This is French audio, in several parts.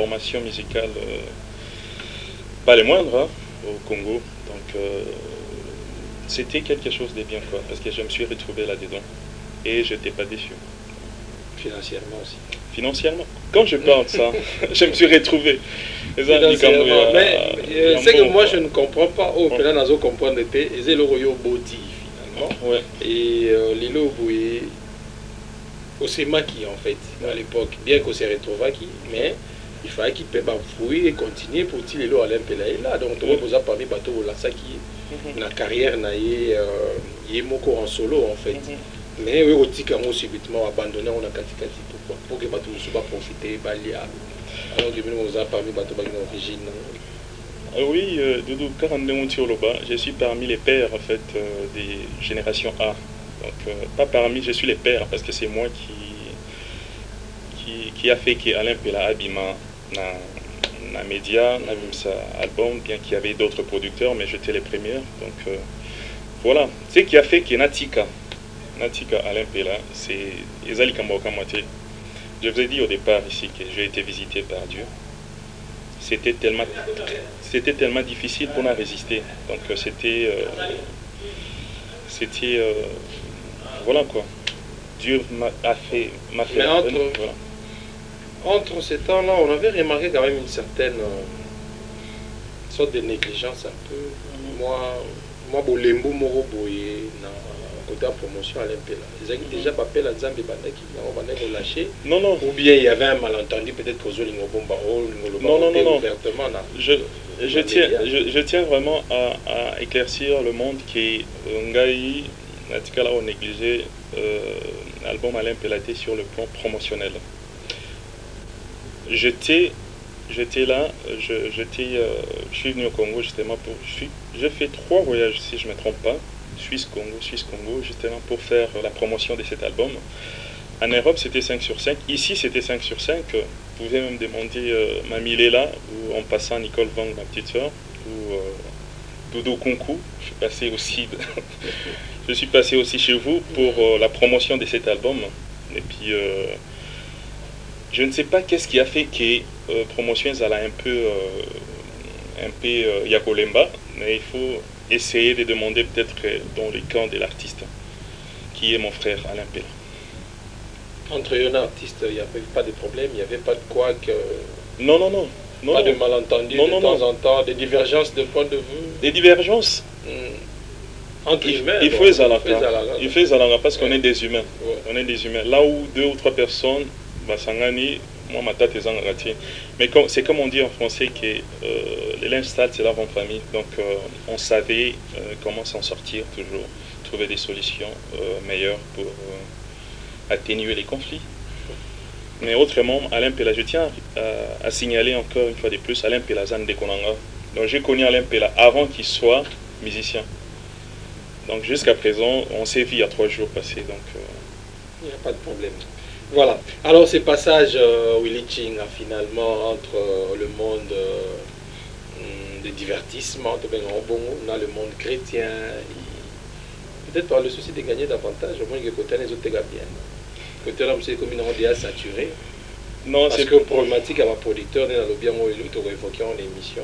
Formation musicale, pas les moindres, hein, au Congo. Donc, c'était quelque chose de bien, quoi, parce que je me suis retrouvé là-dedans et je n'étais pas déçu. Financièrement aussi. Financièrement, quand je parle de ça, je me suis retrouvé. Financièrement, mais c'est que moi je ne comprends pas. Oh, peut-être nazo comprendre et c'est le royo body finalement. Ouais. Et Lilo Boué, au Semaki en fait, à l'époque, bien qu'on s'est retrouvé qui, mais il fallait qu'il peut fouiller et continuer pour tirer l'eau à l'impélé là. Donc, on vous a parlé de bateau là, ça qui, la carrière n'a y moko en solo en fait. Mais oui, au Tikamo subitement abandonné, on a katikati. Pourquoi? Pour que bateau ne soit pas profité, balia. Alors que nous avons parmi bateau d'origine. Oui, Doudou, 42 Tioloba, je suis parmi les pères en fait des générations A. Donc, pas parmi, je suis les pères parce que c'est moi qui a fait que Alain Pela Abima na média, na vu sa album, bien qu'il y avait d'autres producteurs, mais j'étais les premiers. Donc voilà, ce qui a fait que Natika Alain Pela, c'est Ezali Kamboka Moitié. Je vous ai dit au départ ici que j'ai été visité par Dieu. C'était tellement difficile pour nous résister. Donc c'était voilà quoi. Dieu m'a fait voilà. Entre ces temps-là, on avait remarqué quand même une certaine sorte de négligence un peu. Moi, Bolembo Moro Boye, côté promotion à l'Impéla. Ils avaient déjà papé la Zambie qui ont lâché. Non. Ou bien il y avait un malentendu, peut-être pour Zolingo Bombaro, non. ouvertement. Je tiens vraiment à éclaircir le monde qui Ngai, Natikala, ont négligé l'album Alain Pelaté sur le plan promotionnel. J'étais là, je suis venu au Congo justement pour... J'ai fait 3 voyages si je ne me trompe pas, Suisse-Congo, justement pour faire la promotion de cet album. En Europe c'était 5 sur 5, ici c'était 5 sur 5. Vous pouvez même demander Mamie Léla, ou en passant Nicole Vang, ma petite soeur, ou Doudou Kunku, je suis passé aussi chez vous pour la promotion de cet album. Et puis... je ne sais pas qu'est-ce qui a fait que Promotion Zala un peu Yakolemba, mais il faut essayer de demander peut-être dans le camp de l'artiste, qui est mon frère Alain Pela. Entre eux et l'artiste, il n'y avait pas de problème, il n'y avait pas de quoi que... Non. Pas de malentendu de temps en temps, des divergences de point de vue. Des divergences entre humains. Il faut Zalanga parce qu'on est des humains. Ouais. On est des humains. Là où 2 ou 3 personnes, Sangani, moi ma tête est en ratier. Mais c'est comme on dit en français que les linges sales c'est lave en famille. Donc on savait comment s'en sortir toujours, trouver des solutions meilleures pour atténuer les conflits. Mais autrement, Alain Pela, je tiens à signaler encore une fois de plus Alain Pela Zan de Konanga. Donc j'ai connu Alain Pela avant qu'il soit musicien. Donc jusqu'à présent, on s'est vu il y a 3 jours passés. Donc il n'y a pas de problème. Voilà. Alors, ces passages Willy Ching finalement entre le monde des divertissements, on a le monde chrétien. Peut-être par le souci de gagner davantage, au moins que côté les autres gars bien. Côté là, c'est comme une déjà saturé. Non, parce que problématique à ma producteur, dans le bien où il évoqué en émission.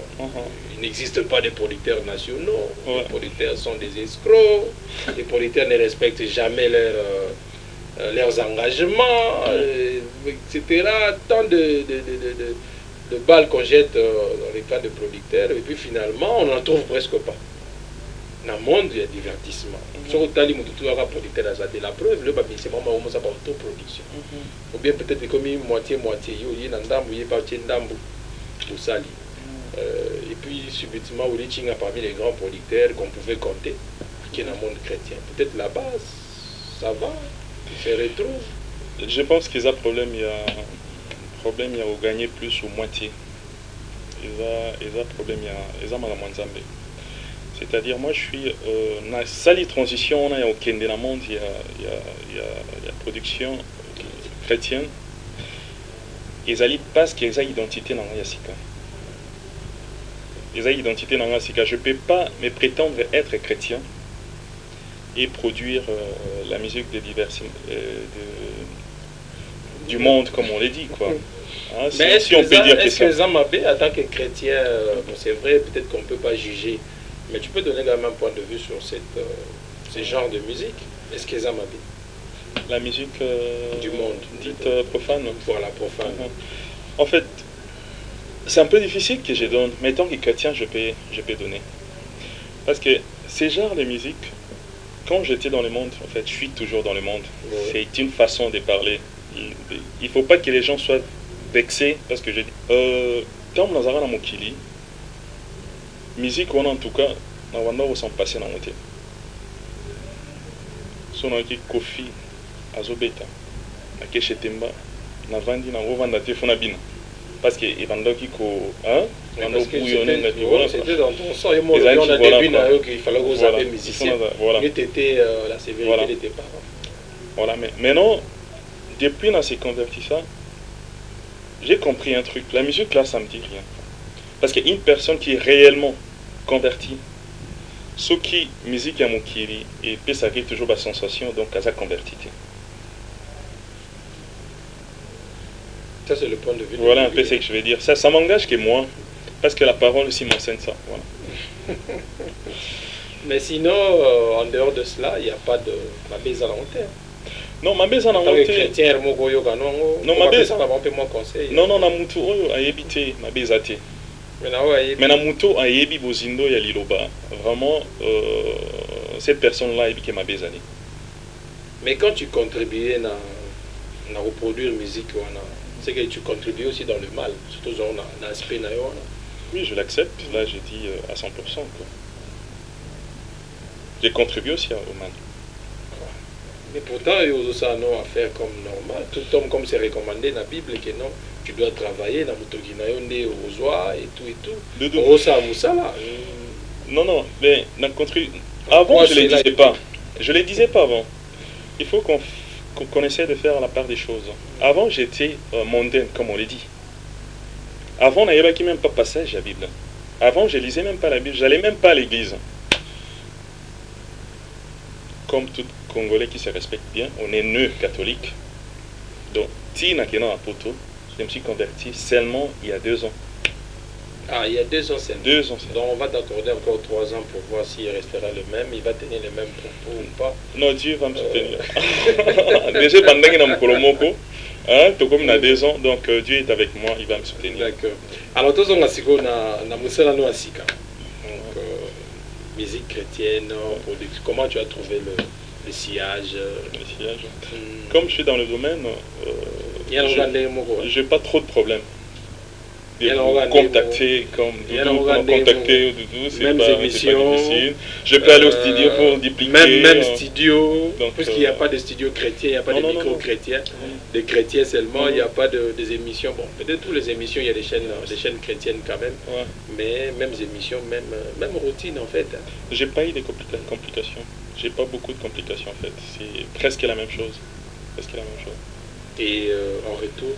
Il n'existe pas de producteurs nationaux. Les producteurs sont des escrocs. Les producteurs ne respectent jamais leurs engagements, etc. Tant de balles qu'on jette dans les cas de producteurs, et puis finalement, on n'en trouve presque pas. Dans le monde, il y a divertissement. Sur Tali, producteur a la preuve, le papier, c'est vraiment autoproduction. Ou bien peut-être comme moitié-moitié, il y a un dambu, il y a un dambu, pour Sali. Et puis subitement, Willy a parmi les grands producteurs qu'on pouvait compter, qui est dans le monde chrétien. Peut-être là-bas, ça va. Se retrouve. Je pense qu'il y a un problème, il y a au gagner plus ou moitié. Il y a un problème, il y a un c'est-à-dire, moi je suis dans la salle transition, il y a au Kende dans le monde, il y a production chrétienne. Ils allaient parce qu'ils ont identité dans la Yassika. Ils ont identité dans la Yassika. Je ne peux pas me prétendre être chrétien et produire la musique de du monde, comme on l'a dit, quoi. Hein, mais si on peut dire que est-ce que Zamabé, en tant que chrétien, bon, c'est vrai, peut-être qu'on ne peut pas juger, mais tu peux donner quand même un point de vue sur ce genre de musique. Est-ce que Zamabé? La musique du monde, dite profane. Voilà, profane. En fait, c'est un peu difficile que je donne, mais tant que chrétien, je peux donner. Parce que ces genres de musique, quand j'étais dans le monde, en fait, je suis toujours dans le monde. Oui. C'est une façon de parler. Il ne faut pas que les gens soient vexés, parce que je dis, quand on a Mokili, musique, on en tout cas, on a ressent passer dans mon thé. Son qui Kofi, Azobeta, na Keshetemba, na Vandi, na Rovanda, Tefonabina. Parce que Evandoki ko, hein? C'était dans ton sang, et moi, on a des binaires qu'il fallait que vous avez musicien. Voilà. C'était la sévérité de tes parents. Voilà, mais maintenant, depuis que j'ai converti ça, j'ai compris un truc. La musique là, ça me dit rien. Parce qu'une personne qui est réellement convertie, ce qui musique à mon kiri, et puis ça arrive toujours la sensation, donc à sa convertité. Ça, c'est le point de vue. Voilà un peu ce que je vais dire. Ça m'engage que moi, parce que la parole aussi m'enseigne ça. Voilà. Mais sinon, en dehors de cela, il n'y a pas de mabé à la honte. Non, mabé à la honte. Non, mabé ça va un peu moins conseil. Non, non, na mutu oyo a évité mabé zate. Mais na mutu a yebi bozindo ya liloba. Vraiment, cette personne-là a évité mabé zane. Mais quand tu contribues à reproduire musique, c'est que tu contribues aussi dans le mal, surtout dans l'aspect naïo. Oui, je l'accepte. Là, j'ai dit à 100%. J'ai contribué aussi au mal. Mais pourtant, il y a aussi un affaire comme normal. Tout homme, comme c'est recommandé dans la Bible, que non, tu dois travailler dans le aux oies et tout et tout. Non, non, mais avant, je ne les disais pas. Je ne les disais pas avant. Il faut qu'on essaie de faire la part des choses. Avant, j'étais mondaine, comme on l'a dit. Avant, on n'avait même pas passage à la Bible. Avant, je ne lisais même pas la Bible. Je n'allais même pas à l'église. Comme tout Congolais qui se respecte bien, on est né catholique. Donc, Tina qui est dans la poto, je me suis converti seulement il y a 2 ans. Ah, il y a 2 ans seulement. 2 ans seulement. Donc, on va t'accorder encore 3 ans pour voir s'il restera le même, il va tenir les mêmes propos ou pas. Non, Dieu va me soutenir. Déjà, pendant que je suis hein, tout comme il a 2 ans, donc Dieu est avec moi, il va me soutenir. D'accord. Alors, tous on a sigo na musela no asika. Donc, musique chrétienne, comment tu as trouvé le sillage? Le sillage. Comme je suis dans le domaine, j'ai pas trop de problèmes. Contacter comme Doudou, contacter Doudou, c'est pas difficile. Je peux aller au studio pour dupliquer. Même studio, puisqu'il n'y a pas de studio chrétien, il n'y a pas de micro chrétien, des chrétiens seulement, il n'y a pas des émissions. Bon, peut-être toutes les émissions, il y a des chaînes chrétiennes quand même, mais mêmes émissions, même routine en fait. J'ai pas eu de complications. J'ai pas beaucoup de complications en fait. C'est presque la même chose. Presque la même chose. Et en retour?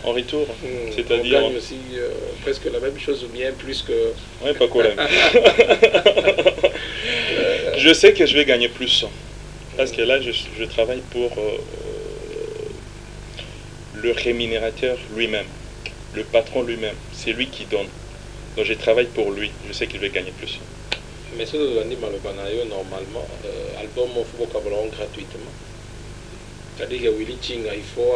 En retour, c'est-à-dire... On gagne aussi presque la même chose ou bien plus que... Oui, pas quoi. Je sais que je vais gagner plus. Parce que là, je travaille pour le rémunérateur lui-même. Le patron lui-même. C'est lui qui donne. Donc je travaille pour lui. Je sais que je vais gagner plus. Mais ce que vous avez dit, normalement, l'album, il faut qu'on le gratuitement. C'est-à-dire que Willy Chinga, il faut...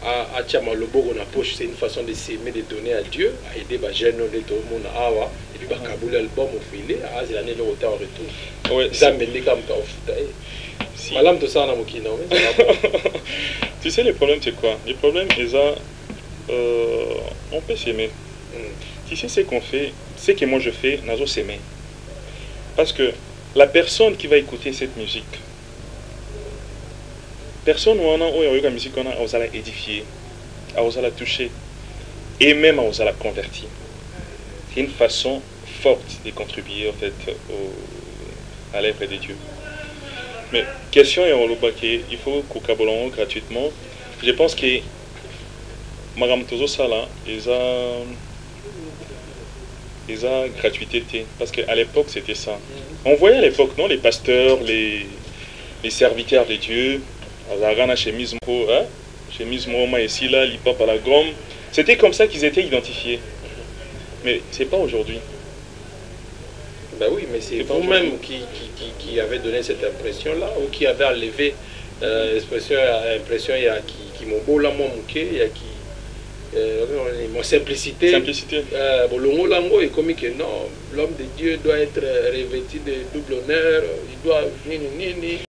à Tchama le bogo na poche, c'est une façon de s'aimer, de donner à Dieu, à aider les jeunes, les tout le monde awa, et puis Kaboul l'album au filet, à l'année le retard en retour. Ouais, ça me dit comme ça. Si. Madame tout ça, tu sais, le problème c'est quoi? Le problème c'est on peut s'aimer. Tu sais ce qu'on fait, ce que moi je fais, nazo s'aimer. Parce que la personne qui va écouter cette musique, personne où on a la musique, on a la édifier, on la toucher, et même on la convertir. C'est une façon forte de contribuer en fait à l'œuvre de Dieu. Mais question est il faut qu'on cabolon gratuitement. Je pense que Madame Tozo Sala, ils ont gratuité parce qu'à l'époque c'était ça. On voyait à l'époque non les pasteurs, les serviteurs de Dieu. Azarana chemise chemise Mouma ici, là, Lipa par la gomme. C'était comme ça qu'ils étaient identifiés. Mais c'est pas aujourd'hui. Ben oui, mais c'est vous-même qui avez donné cette impression-là, ou qui avez enlevé l'expression, il y a qui m'ont beau là, moi, il y a qui. Mon simplicité. Simplicité. Bolongo Lango est comme que non, l'homme de Dieu doit être revêtu de double honneur, il doit.